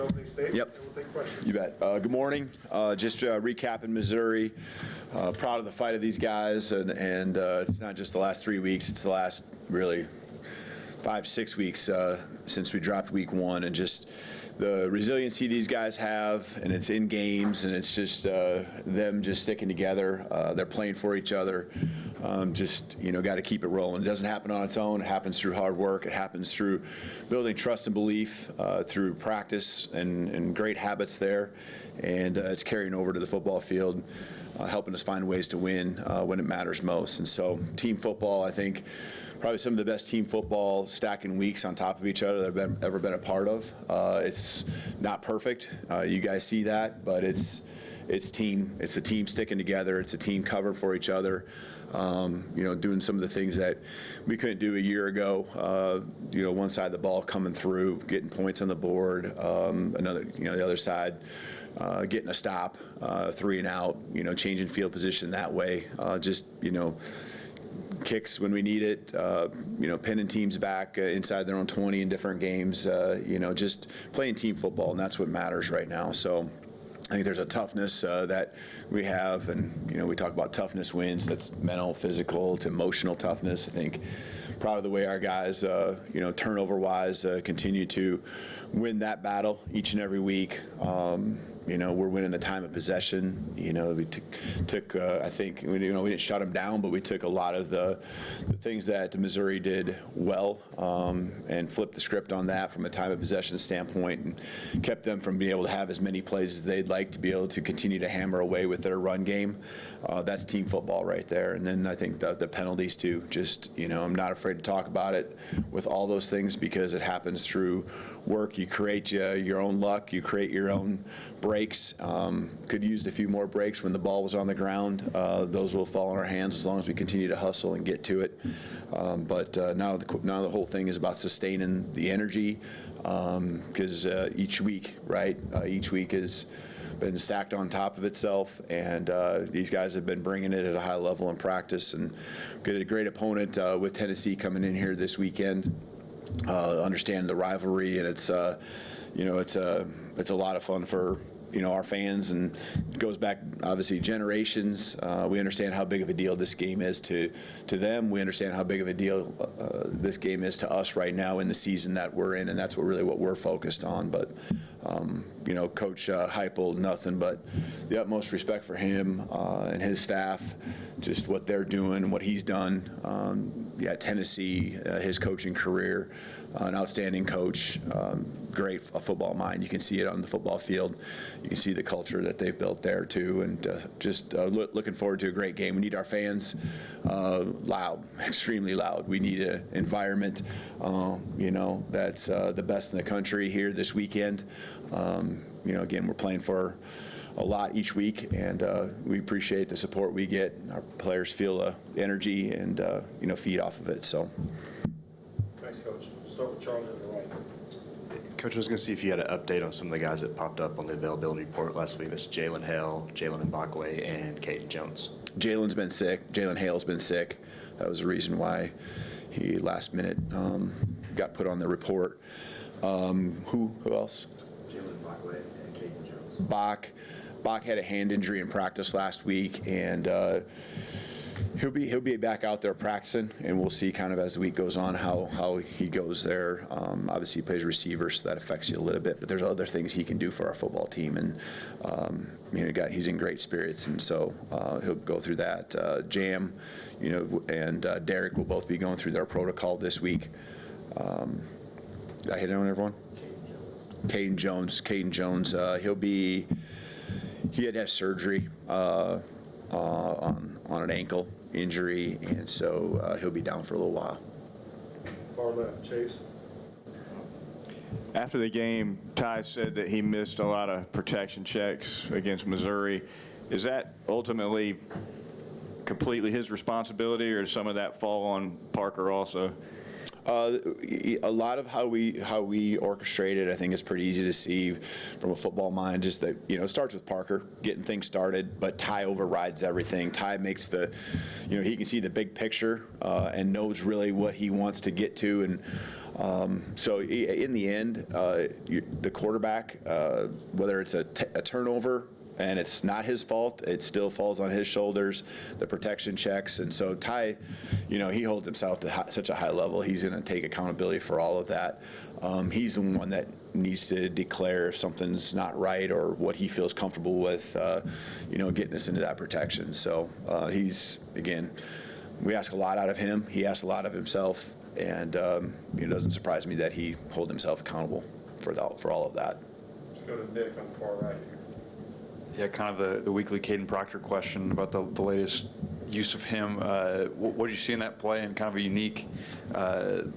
opening statement. Yep. And we'll take questions. You bet. Good morning. Just recapping Missouri. Proud of the fight of these guys, and it's not just the last 3 weeks. It's the last really 5-6 weeks since we dropped week 1, and just the resiliency these guys have, and it's in games, and it's just them just sticking together. They're playing for each other. Just got to keep it rolling. It doesn't happen on its own. It happens through hard work. It happens through building trust and belief, through practice and great habits there, and it's carrying over to the football field, helping us find ways to win when it matters most. And so, team football, I think, probably some of the best team football stacking weeks on top of each other that I've ever been a part of. It's not perfect. You guys see that, but it's team. It's a team sticking together. It's a team covering for each other. Doing some of the things that we couldn't do a year ago. One side of the ball coming through, getting points on the board. Another, the other side, getting a stop, 3 and out. Changing field position that way. Kicks when we need it, pinning teams back inside their own 20 in different games, just playing team football, and that's what matters right now. So I think there's a toughness that we have, and we talk about toughness wins. That's mental, physical, to emotional toughness. I think proud of the way our guys, turnover-wise, continue to win that battle each and every week. We're winning the time of possession. We took I think, we didn't shut them down, but we took a lot of the things that Missouri did well and flipped the script on that from a time of possession standpoint, and kept them from being able to have as many plays as they'd like to be able to continue to hammer away with their run game. That's team football right there. And then I think the penalties too. Just, I'm not afraid to talk about it with all those things, because it happens through work. You create your own luck. You create your own breaks. Could use a few more breaks when the ball was on the ground. Those will fall in our hands as long as we continue to hustle and get to it. But now the whole thing is about sustaining the energy, because each week, right? Each week has been stacked on top of itself, and these guys have been bringing it at a high level in practice, and get a great opponent with Tennessee coming in here this weekend. Understand the rivalry, and it's a lot of fun for our fans, and it goes back obviously generations. We understand how big of a deal this game is to them. We understand how big of a deal this game is to us right now in the season that we're in, and that's what we're focused on. But Coach Heupel, nothing but the utmost respect for him and his staff, just what they're doing and what he's done. Tennessee, his coaching career, an outstanding coach, great football mind. You can see it on the football field. You can see the culture that they've built there too, and looking forward to a great game. We need our fans loud, extremely loud. We need an environment, that's the best in the country here this weekend. Again, we're playing for a lot each week, and we appreciate the support we get. Our players feel the energy and feed off of it. So, Thanks, Coach. Start with Charlie on the right. Coach, I was going to see if you had an update on some of the guys that popped up on the availability report last week. That's Jalen Hale, Jalen Mbakwe, and Caden Jones. Jalen's been sick. Jalen Hale's been sick. That was the reason why he last minute got put on the report. Who else? Jalen Mbakwe and Caden Jones. Bach had a hand injury in practice last week, and he'll be back out there practicing, and we'll see kind of as the week goes on how he goes there. Obviously, he plays receiver, so that affects you a little bit. But there's other things he can do for our football team, and he's in great spirits, and so he'll go through that. Jam, and Derek will both be going through their protocol this week. Did I hit it on everyone? Caden Jones. He had to have surgery on an ankle injury, and so he'll be down for a little while. Far left, Chase. After the game, Ty said that he missed a lot of protection checks against Missouri. Is that ultimately completely his responsibility, or does some of that fall on Parker also? A lot of how we orchestrate it, I think, is pretty easy to see from a football mind. Just that, it starts with Parker getting things started, but Ty overrides everything. Ty makes he can see the big picture and knows really what he wants to get to. And so in the end, the quarterback, whether it's a turnover, and it's not his fault, it still falls on his shoulders, the protection checks. And so Ty, he holds himself to such a high level. He's going to take accountability for all of that. He's the one that needs to declare if something's not right or what he feels comfortable with, getting us into that protection. So we ask a lot out of him. He asks a lot of himself. And it doesn't surprise me that he holds himself accountable for all of that. Let's go to Nick on the far right here. Yeah, kind of the weekly Caden Proctor question about the latest use of him. What did you see in that play, and kind of a unique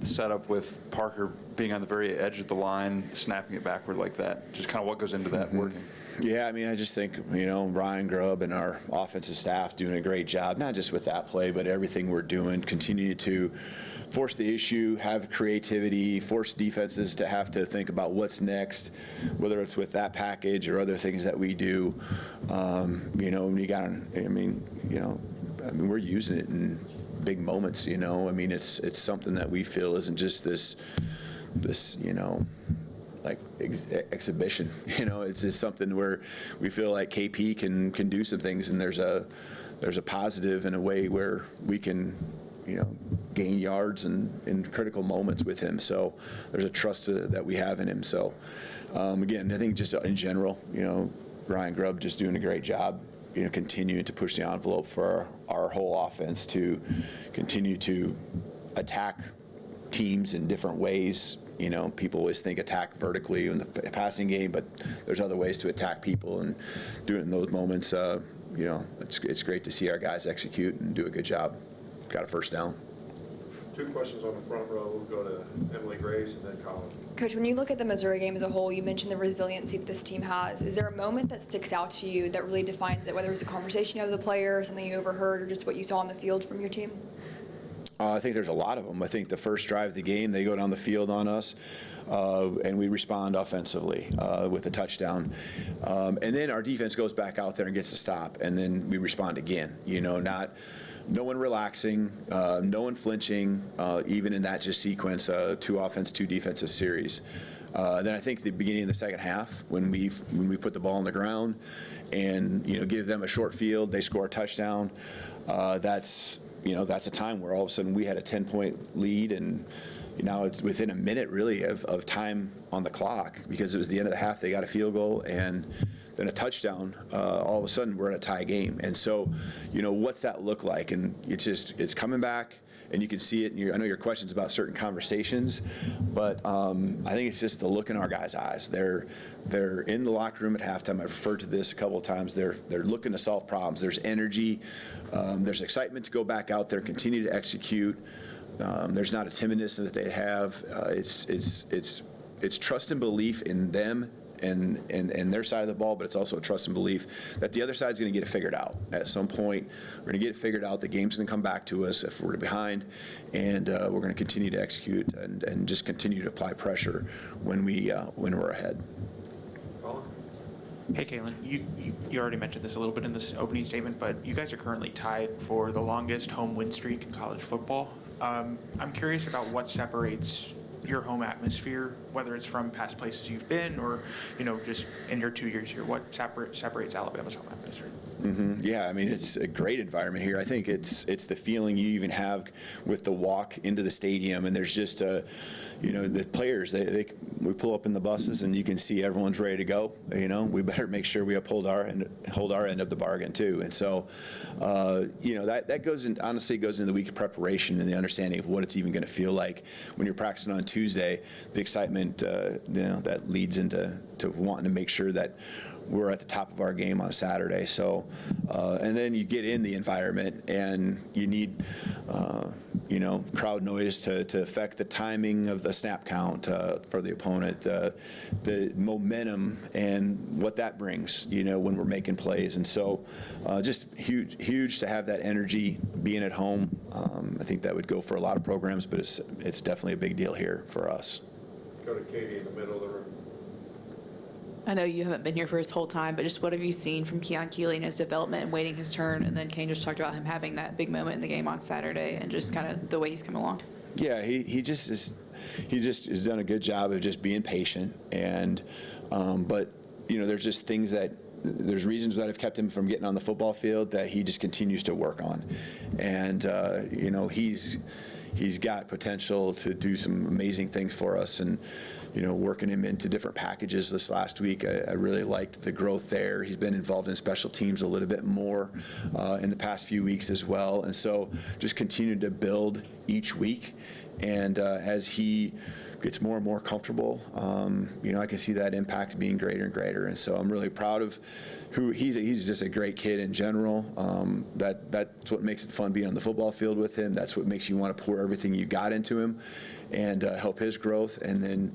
setup with Parker being on the very edge of the line, snapping it backward like that? Just kind of what goes into that working? Yeah, I just think, Ryan Grubb and our offensive staff doing a great job, not just with that play, but everything we're doing, continue to force the issue, have creativity, force defenses to have to think about what's next, whether it's with that package or other things that we do. We're using it in big moments, it's something that we feel isn't just this exhibition. It's something where we feel like KP can do some things, and there's a positive in a way where we can gain yards in critical moments with him. So there's a trust that we have in him. So again, I think just in general, Ryan Grubb just doing a great job, continuing to push the envelope for our whole offense to continue to attack teams in different ways. People always think attack vertically in the passing game, but there's other ways to attack people, and doing it in those moments, it's great to see our guys execute and do a good job. Got a first down. 2 questions on the front row. We'll go to Emily Graves and then Colin. Coach, when you look at the Missouri game as a whole, you mentioned the resiliency that this team has. Is there a moment that sticks out to you that really defines it, whether it was a conversation you had with the player, or something you overheard, or just what you saw on the field from your team? I think there's a lot of them. I think the first drive of the game, they go down the field on us, and we respond offensively with a touchdown. And then our defense goes back out there and gets a stop, and then we respond again. No one relaxing, no one flinching, even in that just sequence, 2 offense, 2 defensive series. Then I think the beginning of the second half, when we put the ball on the ground and give them a short field, they score a touchdown. That's a time where all of a sudden we had a 10-point lead, and now it's within a minute really of time on the clock, because it was the end of the half. They got a field goal and then a touchdown. All of a sudden we're in a tie game. And so, what's that look like? And it's coming back, and you can see it. And I know your question's about certain conversations, but I think it's just the look in our guys' eyes. They're in the locker room at halftime. I've referred to this a couple of times. They're looking to solve problems. There's energy. There's excitement to go back out there and continue to execute. There's not a timidness that they have. It's trust and belief in them and their side of the ball, but it's also a trust and belief that the other side's going to get it figured out. At some point, we're going to get it figured out. The game's going to come back to us if we're behind, and we're going to continue to execute and just continue to apply pressure when we're ahead. Colin? Hey, Kalen, you already mentioned this a little bit in this opening statement, but you guys are currently tied for the longest home win streak in college football. I'm curious about what separates your home atmosphere, whether it's from past places you've been or, just in your 2 years here. What separates Alabama's home atmosphere? Mm-hmm. Yeah, it's a great environment here. I think it's the feeling you even have with the walk into the stadium, and there's just the players. We pull up in the buses, and you can see everyone's ready to go. We better make sure we hold our end of the bargain too. And so, that honestly goes into the week of preparation and the understanding of what it's even going to feel like when you're practicing on Tuesday. The excitement, that leads into wanting to make sure that we're at the top of our game on Saturday. So, and then you get in the environment, and you need crowd noise to affect the timing of the snap count for the opponent, the momentum and what that brings, when we're making plays. And so just huge to have that energy being at home. I think that would go for a lot of programs, but it's definitely a big deal here for us. Go to Katie in the middle of the room. I know you haven't been here for his whole time, but just what have you seen from Keon Keeley and his development and waiting his turn? And then Kane just talked about him having that big moment in the game on Saturday and just kind of the way he's come along. Yeah, he just has done a good job of just being patient. And but there's just there's reasons that have kept him from getting on the football field that he just continues to work on. And he's got potential to do some amazing things for us. And working him into different packages this last week, I really liked the growth there. He's been involved in special teams a little bit more in the past few weeks as well. And so just continue to build each week. And as he gets more and more comfortable, I can see that impact being greater and greater. And so I'm really proud of who he's just a great kid in general. That's what makes it fun being on the football field with him. That's what makes you want to pour everything you got into him and help his growth. And then,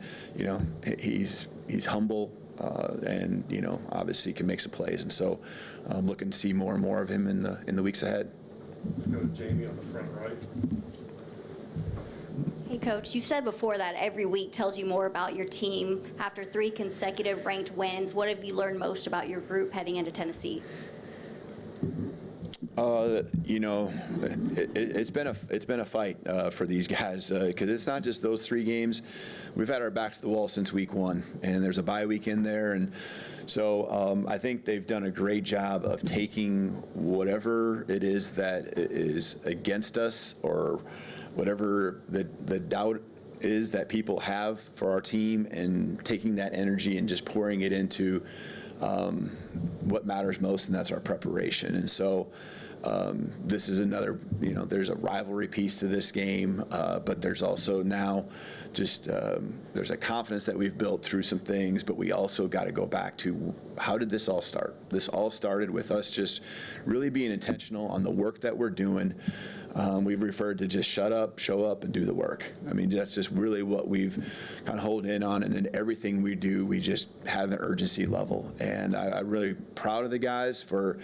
he's humble and, obviously can make some plays. And so I'm looking to see more and more of him in the weeks ahead. Go to Jamie on the front right. Hey, Coach, you said before that every week tells you more about your team. After 3 consecutive ranked wins, what have you learned most about your group heading into Tennessee? It's been a fight for these guys because it's not just those 3 games. We've had our backs to the wall since week 1, and there's a bye week in there, and so I think they've done a great job of taking whatever it is that is against us or whatever the doubt is that people have for our team and taking that energy and just pouring it into what matters most, and that's our preparation. And so this is another, there's a rivalry piece to this game, but there's also now just there's a confidence that we've built through some things, but we also got to go back to how did this all start? This all started with us just really being intentional on the work that we're doing. We've referred to just shut up, show up, and do the work. I mean, that's just really what we've kind of honed in on, and in everything we do, we just have an urgency level. And I'm really proud of the guys for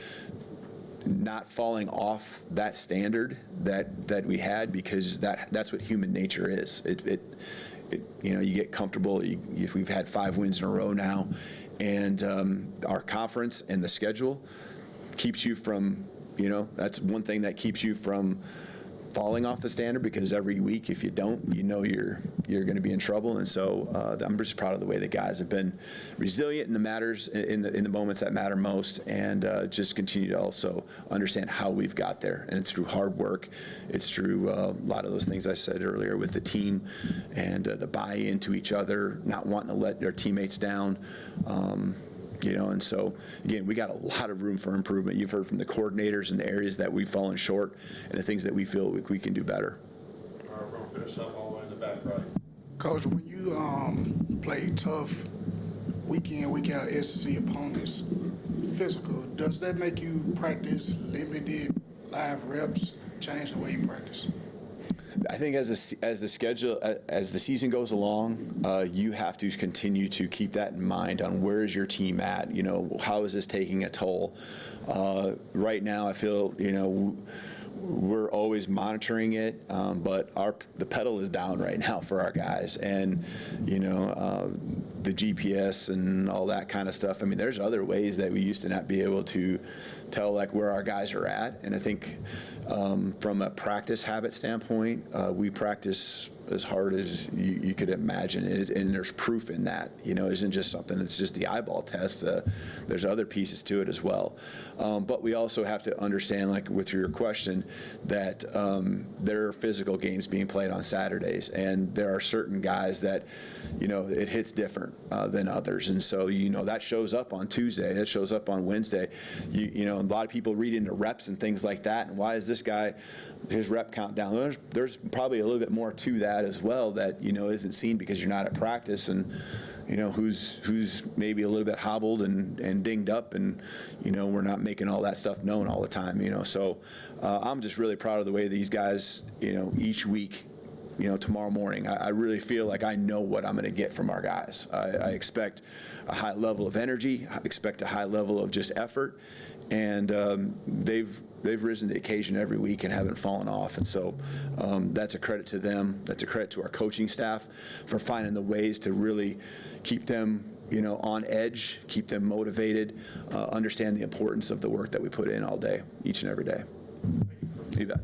not falling off that standard that we had, because that's what human nature is. You get comfortable. We've had 5 wins in a row now, and our conference and the schedule keeps you from. That's one thing that keeps you from falling off the standard, because every week, if you don't, you're going to be in trouble. And so I'm just proud of the way the guys have been resilient in the matters, in the moments that matter most, and just continue to also understand how we've got there. And it's through hard work. It's through a lot of those things I said earlier with the team and the buy-in to each other, not wanting to let our teammates down. And so, again, we got a lot of room for improvement. You've heard from the coordinators and the areas that we've fallen short and the things that we feel we can do better. All right, we're going to finish up all the way in the back right. Coach, when you play tough week in, week out SEC opponents, physical, does that make you practice limited live reps, change the way you practice? I think as the season goes along, you have to continue to keep that in mind on where is your team at. How is this taking a toll? Right now, I feel we're always monitoring it, but the pedal is down right now for our guys, and the GPS and all that kind of stuff. I mean, there's other ways that we used to not be able to tell where our guys are at, and I think from a practice habit standpoint, we practice as hard as you could imagine, and there's proof in that. It isn't just something that's just the eyeball test. There's other pieces to it as well. But we also have to understand, with your question, that there are physical games being played on Saturdays, and there are certain guys that, it hits different than others. And so, that shows up on Tuesday, that shows up on Wednesday. A lot of people read into reps and things like that, and why is this guy, his rep count down? There's probably a little bit more to that at as well that, isn't seen because you're not at practice, and, who's maybe a little bit hobbled and dinged up, and, we're not making all that stuff known all the time, So I'm just really proud of the way these guys, each week, tomorrow morning, I really feel like I know what I'm going to get from our guys. I expect a high level of energy. I expect a high level of just effort. And they've risen to the occasion every week and haven't fallen off. And so that's a credit to them. That's a credit to our coaching staff for finding the ways to really keep them on edge, keep them motivated, understand the importance of the work that we put in all day, each and every day. You bet.